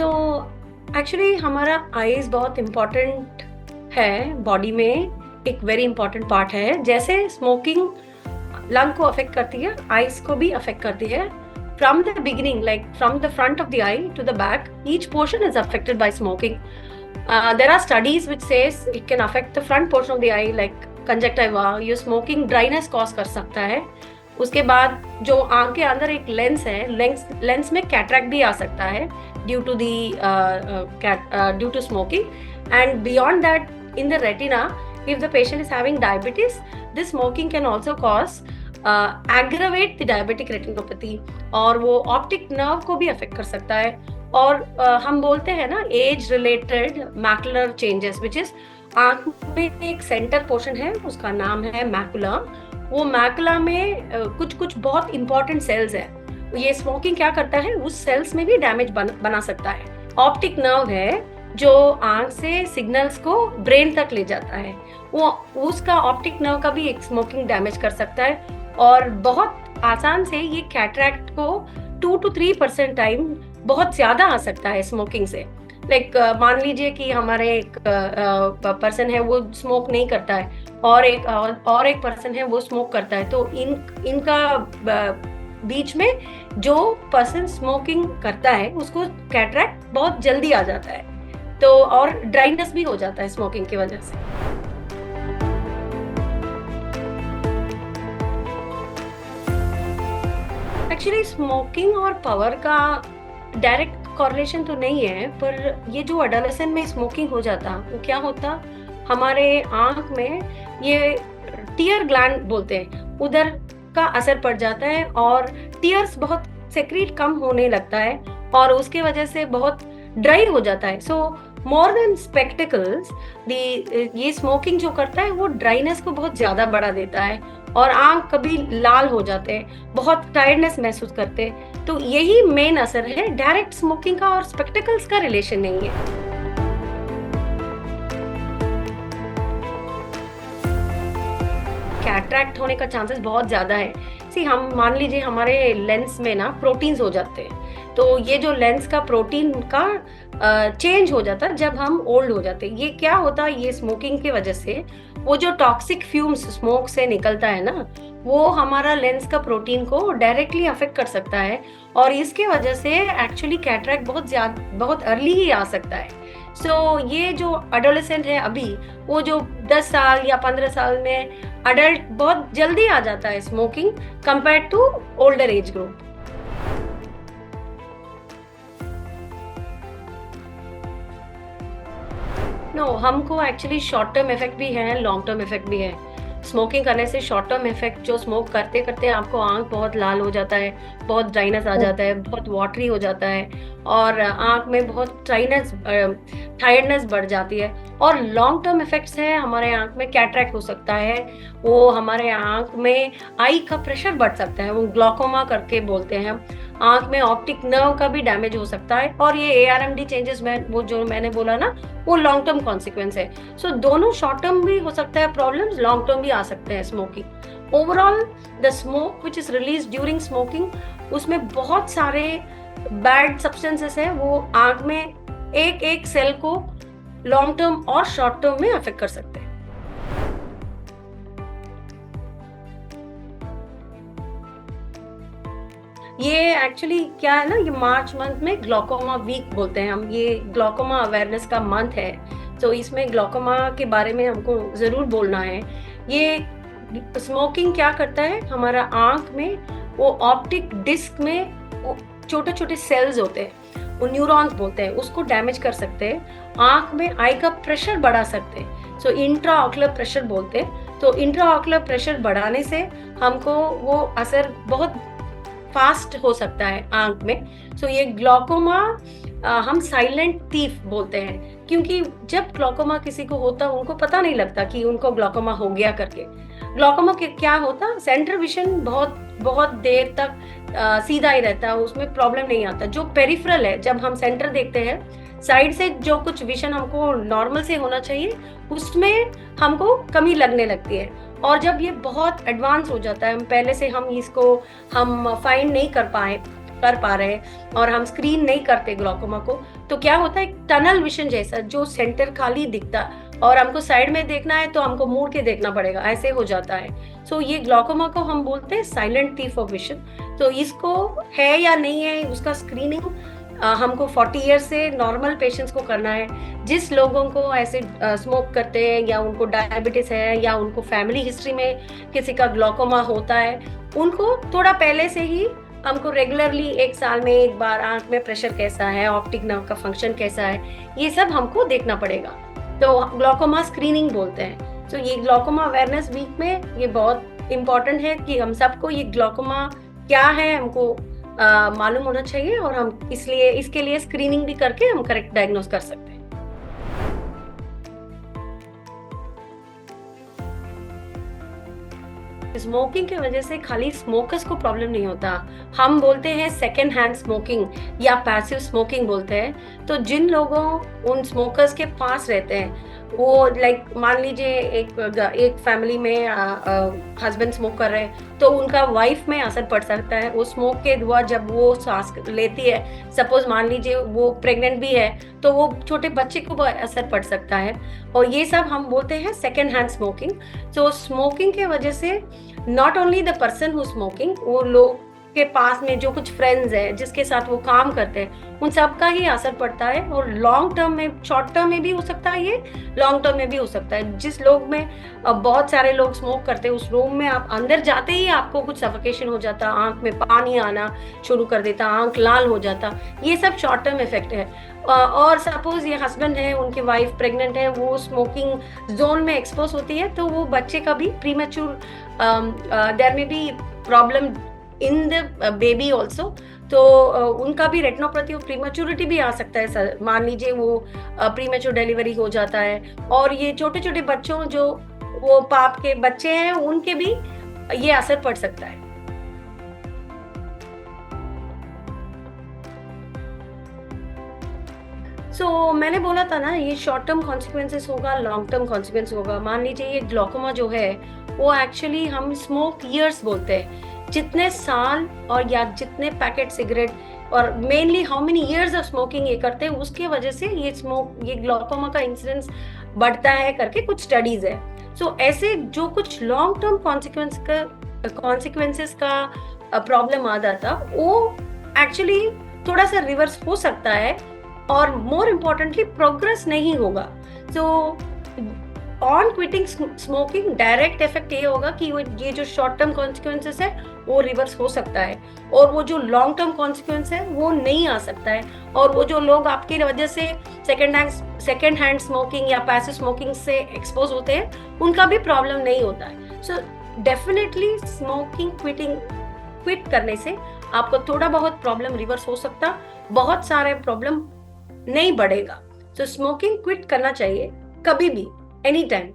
So actually हमारा eyes बहुत important है बॉडी में, एक वेरी इंपॉर्टेंट पार्ट है। जैसे स्मोकिंग लंग को अफेक्ट करती है, आईज को भी अफेक्ट करती है। From the beginning, like from the front of the eye to the back, each portion is affected by smoking. There are studies which says it can affect the front portion of the eye like conjunctiva. ये smoking dryness cause कर सकता है. उसके बाद जो आंख के अंदर एक लेंस है, लेंस में कैटरैक्ट भी आ सकता है due to smoking. And beyond that in the retina, if the patient is having diabetes, this smoking can also cause aggravate the diabetic retinopathy, और वो ऑप्टिक नर्व को भी अफेक्ट कर सकता है. और हम बोलते हैं ना age related macular changes, which is आंख में एक सेंटर पोर्शन है, उसका नाम है मैकुला. वो मैकुला में कुछ कुछ बहुत इंपॉर्टेंट सेल्स है. ये स्मोकिंग क्या करता है, उस सेल्स में भी डैमेज बना सकता है. ऑप्टिक नर्व है जो आंख से सिग्नल्स को ब्रेन तक ले जाता है, वो उसका ऑप्टिक नर्व का भी एक स्मोकिंग डैमेज कर सकता है. और बहुत आसान से ये कैटरैक्ट को 2 to 3% टाइम बहुत ज्यादा आ सकता है स्मोकिंग से. लाइक मान लीजिए कि हमारे एक पर्सन है वो स्मोक नहीं करता है, और एक पर्सन है वो स्मोक करता है, तो इनका बीच में जो पर्सन स्मोकिंग करता है उसको कैटरैक्ट बहुत जल्दी आ जाता है, तो और ड्राइनेस भी हो जाता है स्मोकिंग की वजह से. एक्चुअली स्मोकिंग और पावर का डायरेक्ट कॉरलेशन तो नहीं है, पर ये जो एडोलेसेंट में स्मोकिंग हो जाता वो क्या होता, हमारे आंख में ये टीयर ग्लैंड बोलते हैं, उधर का असर पड़ जाता है और टीयर्स बहुत सेक्रीट कम होने लगता है, और उसके वजह से बहुत ड्राई हो जाता है. सो मोर देन स्पेक्टिकल्स, ये स्मोकिंग जो करता है वो ड्राइनेस को बहुत ज्यादा बढ़ा देता है, और आंख कभी लाल हो जाते हैं, बहुत टायर्डनेस महसूस करते हैं. तो यही मेन असर है, डायरेक्ट स्मोकिंग का और स्पेक्टिकल्स का रिलेशन नहीं है. कैटरैक्ट होने का चांसेस बहुत ज्यादा है. हम मान लीजिए हमारे लेंस में ना प्रोटीन्स हो जाते हैं, तो ये जो लेंस का प्रोटीन का चेंज हो जाता है जब हम ओल्ड हो जाते हैं. ये क्या होता है, ये स्मोकिंग की वजह से वो जो टॉक्सिक फ्यूम्स स्मोक से निकलता है ना, वो हमारा लेंस का प्रोटीन को डायरेक्टली अफेक्ट कर सकता है, और इसके वजह से एक्चुअली कैटरैक्ट बहुत अर्ली ही आ सकता है. सो ये जो एडोलेसेंट है अभी, वो जो 10 साल या 15 साल में अडल्ट, बहुत जल्दी आ जाता है smoking compare to older age group. No, हमको एक्चुअली शॉर्ट टर्म इफेक्ट भी है, लॉन्ग टर्म इफेक्ट भी है. स्मोकिंग करने से शॉर्ट टर्म इफेक्ट, जो स्मोक करते करते आपको आंख बहुत लाल हो जाता है, बहुत ड्राइनेस आ जाता है, बहुत वाटरी हो जाता है, और आंख में बहुत टायर्डनेस बढ़ जाती है. और लॉन्ग टर्म इफेक्ट्स है, हमारे आंख में कैटरैक्ट हो सकता है, वो हमारे आंख में आई का प्रेशर बढ़ सकता है, वो ग्लॉकोमा करके बोलते हैं. आंख में ऑप्टिक नर्व का भी डैमेज हो सकता है, और ये ARMD चेंजेस में वो जो मैंने बोला ना, वो लॉन्ग टर्म कॉन्सिक्वेंस है. सो दोनों शॉर्ट टर्म भी हो सकता है प्रॉब्लम्स, लॉन्ग टर्म भी आ सकते हैं smoking. Overall the smoke which is release during smoking, उसमें बहुत सारे बैड सब्सटेंसेस है, वो आंख में एक एक सेल को लॉन्ग टर्म और शॉर्ट टर्म में अफेक्ट कर सकते हैं. ये एक्चुअली क्या है ना, ये मार्च मंथ में ग्लॉकोमा वीक बोलते हैं हम, ये ग्लॉकोमा अवेयरनेस का मंथ है. तो इसमें ग्लॉकोमा के बारे में हमको जरूर बोलना है. ये स्मोकिंग क्या करता है, हमारा आंख में वो ऑप्टिक डिस्क में छोटे छोटे सेल्स होते हैं, वो न्यूरॉन्स बोलते हैं, उसको डैमेज कर सकते हैं, आंख में आई का प्रेशर बढ़ा सकते हैं. सो इंट्राऑक्युलर प्रेशर बोलते हैं. तो इंट्राऑक्युलर प्रेशर बढ़ाने से हमको वो असर बहुत फास्ट हो सकता है आंख में. सो ये ग्लॉकोमा हम साइलेंट थीफ बोलते हैं, क्योंकि जब ग्लॉकोमा किसी को होता है उनको पता नहीं लगता कि उनको ग्लॉकोमा हो गया करके. ग्लॉकोमा क्या होता, सेंट्रल विजन बहुत बहुत देर तक सीधा ही रहता है, उसमें प्रॉब्लम नहीं आता. जो पेरिफेरल है, जब हम सेंटर देखते हैं, साइड से जो कुछ विजन हमको नॉर्मल से होना चाहिए उसमें हमको कमी लगने लगती है. और जब ये बहुत एडवांस हो जाता है, पहले से हम इसको फाइंड नहीं कर पाए, कर पा रहे हैं और हम स्क्रीन नहीं करते ग्लॉकोमा को, तो क्या होता है, टनल विजन जैसा, जो सेंटर खाली दिखता और हमको साइड में देखना है तो हमको मुड़ के देखना पड़ेगा, ऐसे हो जाता है। सो ये ग्लॉकोमा को हम बोलते हैं साइलेंट थीफ ऑफ विजन। तो इसको है या नहीं है, उसका स्क्रीनिंग हमको 40 ईयर्स से नॉर्मल पेशेंट्स को करना है। जिस लोगों को ऐसे स्मोक करते हैं या उनको डायबिटीज है या उनको फैमिली हिस्ट्री में किसी का ग्लॉकोमा होता है, उनको थोड़ा पहले से ही हमको रेगुलरली 1 साल में 1 बार आंख में प्रेशर कैसा है, ऑप्टिक नर्व का फंक्शन कैसा है, ये सब हमको देखना पड़ेगा। तो ग्लॉकोमा स्क्रीनिंग बोलते हैं। तो ये ग्लॉकोमा अवेयरनेस वीक में ये बहुत इम्पोर्टेंट है कि हम सबको ये ग्लॉकोमा क्या है हमको मालूम होना चाहिए, और हम इसके लिए स्क्रीनिंग भी करके हम करेक्ट डायग्नोज कर सकते हैं। स्मोकिंग की वजह से खाली स्मोकर्स को प्रॉब्लम नहीं होता, हम बोलते हैं सेकेंड हैंड स्मोकिंग या पैसिव स्मोकिंग बोलते हैं। तो जिन लोगों उन स्मोकर्स के पास रहते हैं, वो लाइक मान लीजिए एक फैमिली में हस्बैंड स्मोक कर रहे हैं, तो उनका वाइफ में असर पड़ सकता है। वो स्मोक के हुआ जब वो सांस लेती है, सपोज मान लीजिए वो प्रेग्नेंट भी है, तो वो छोटे बच्चे को असर पड़ सकता है। और ये सब हम बोलते हैं सेकेंड हैंड स्मोकिंग। तो स्मोकिंग के वजह से not only the person who smoking, वो लोग के पास में जो कुछ फ्रेंड्स है जिसके साथ वो काम करते हैं, उन सब का ही असर पड़ता है। और लॉन्ग टर्म में, शॉर्ट टर्म में भी हो सकता है, ये लॉन्ग टर्म में भी हो सकता है। जिस लोग में बहुत सारे लोग स्मोक करते हैं, उस रूम में आप अंदर जाते ही आपको कुछ सफोकेशन हो जाता, आंख में पानी आना शुरू कर देता, आंख लाल हो जाता, ये सब शॉर्ट टर्म इफेक्ट है। और सपोज ये हस्बैंड है, उनकी वाइफ प्रेग्नेंट है, वो स्मोकिंग जोन में एक्सपोज होती है, तो वो बच्चे का भी premature there may be problem in the baby also. तो उनका भी रेटिनोपैथी और प्रीमेच्योरिटी भी आ सकता है सर। मान लीजिए वो प्रीमेच्योर डिलीवरी हो जाता है। और ये छोटे छोटे बच्चों जो वो पाप के बच्चे हैं, उनके भी ये असर पड़ सकता है। मैंने बोला था ना, ये शॉर्ट टर्म कॉन्सिक्वेंसेस होगा, लॉन्ग टर्म कॉन्सिक्वेंस होगा। मान लीजिए ये ग्लॉकोमा जो है, वो एक्चुअली हम स्मोक ईयर्स बोलते हैं, जितने साल और या जितने पैकेट सिगरेट और mainly how many years of smoking ये करते हैं, उसके वजह से ये ग्लॉकोमा का इंसिडेंस बढ़ता है करके कुछ स्टडीज है। ऐसे जो कुछ लॉन्ग टर्म कॉन्सिक्वेंसेस का प्रॉब्लम आ जाता, वो एक्चुअली थोड़ा सा रिवर्स हो सकता है, और मोर इम्पोर्टेंटली प्रोग्रेस नहीं होगा। On quitting smoking direct effect ये होगा कि ये जो शॉर्ट टर्म कॉन्सिक्वेंसेस है वो रिवर्स हो सकता है, और वो जो लॉन्ग टर्म कॉन्सिक्वेंस है वो नहीं आ सकता है। और वो जो लोग आपकी वजह से सेकेंड हैंड स्मोकिंग या पैसिव स्मोकिंग से एक्सपोज होते हैं, उनका भी प्रॉब्लम नहीं होता है। सो डेफिनेटली स्मोकिंग क्विट करने से आपको थोड़ा बहुत प्रॉब्लम रिवर्स हो सकता, बहुत सारे प्रॉब्लम नहीं बढ़ेगा। स्मोकिंग क्विट करना चाहिए कभी भी, एनी टाइम।